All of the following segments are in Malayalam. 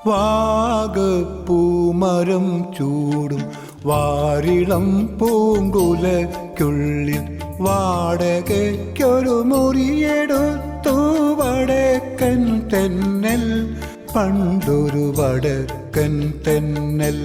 വാഗപ്പൂമരം ചൂടും വാരിളം പൂങ്കുലയ്ക്കുള്ളിൽ വാടകയ്ക്കൊരു മുറിയെടുത്തു വടക്കൻ തെന്നൽ, പണ്ടൊരു വടക്കൻ തെന്നൽ.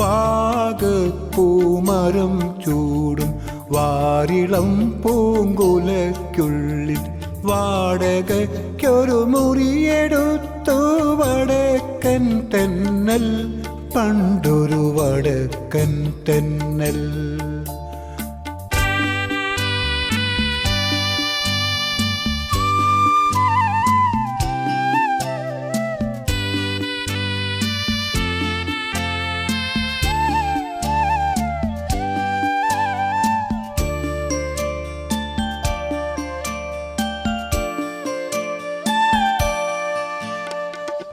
വാഗപ്പൂമരം ചൂടും വാരിളം പൂങ്കുലയ്ക്കുള്ളിൽ വാടകയ്ക്കൊരു മുറിയെടുത്തു വടക്കൻ തെന്നൽ, പണ്ടൊരു വടക്കൻ തെന്നൽ.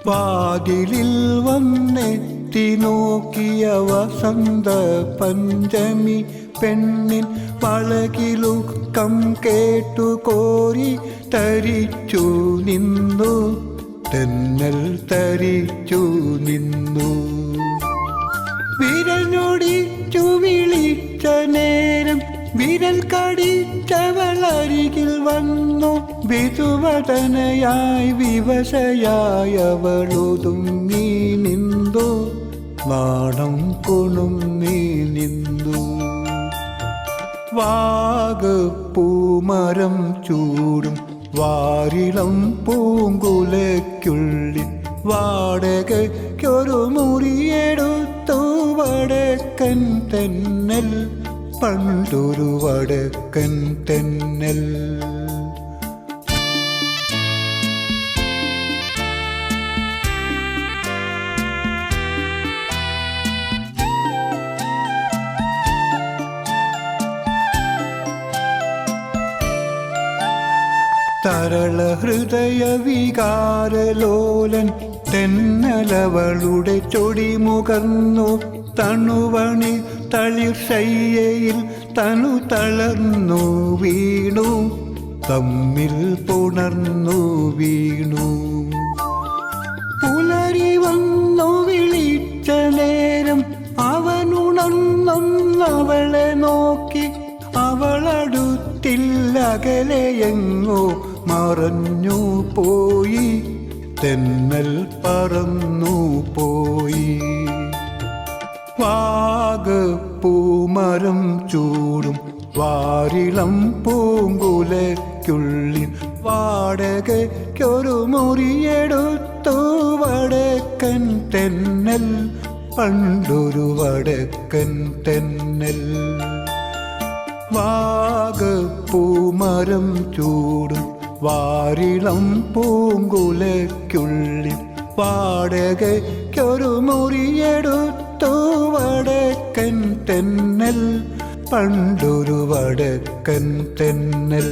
വാതിലിൽ വന്നെത്തി നോക്കിയ വസന്ത പഞ്ചമി പെണ്ണിൻ പളകിലുക്കം കേട്ടു കോരി തരിച്ചു നിന്നു, തെന്നൽ തരിച്ചു നിന്നു. വിരലൊടിച്ചു വിളിച്ച നേരം വിരൽ കടിച്ചവളരികിൽ വന്നു, വിധുവദനയായി വിവശയായവളൊതുങ്ങി നിന്നു, നാണം കുണുങ്ങി നിന്നു. വാഗപ്പൂമരം ചൂടും വാരിളം പൂങ്കുലയ്ക്കുള്ളിൽ വാടകയ്ക്കൊരു മുറിയെടുത്തു വടക്കൻ തെന്നൽ, പണ്ടൊരു വടക്കൻ തെന്നൽ. തരള ഹൃദയ വികാരലോലൻ തെന്നലവളുടെ ചൊടിമുകർന്നു, തണുവണി തളിർശയ്യയിൽ തനു തളർന്നു വീണു, തമ്മിൽ പുണർന്നു വീണു. പുലരി വന്നു വിളിച്ച നേരം അവനുണർന്നവളെ നോക്കി, അവളടുത്തില്ലകലെയെങ്ങോ മറഞ്ഞു പോയി, തെന്നൽ പറന്നു പോയി. വാഗപ്പൂമരം ചൂടും വാരിളം പൂങ്കുലയ്ക്കുള്ളിൽ വാടകയ്ക്കൊരു മുറിയെടുത്തു വടക്കൻ തെന്നൽ, പണ്ടൊരു വടക്കൻ തെന്നൽ. വാഗപ്പൂമരം ചൂടും വാരിളം പൂങ്കുലയ്ക്കുള്ളിൽ വാടകയ്ക്കൊരു മുറിയെടുത്തു വടക്കൻ തെന്നൽ, പണ്ടൊരു വടക്കൻ തെന്നൽ.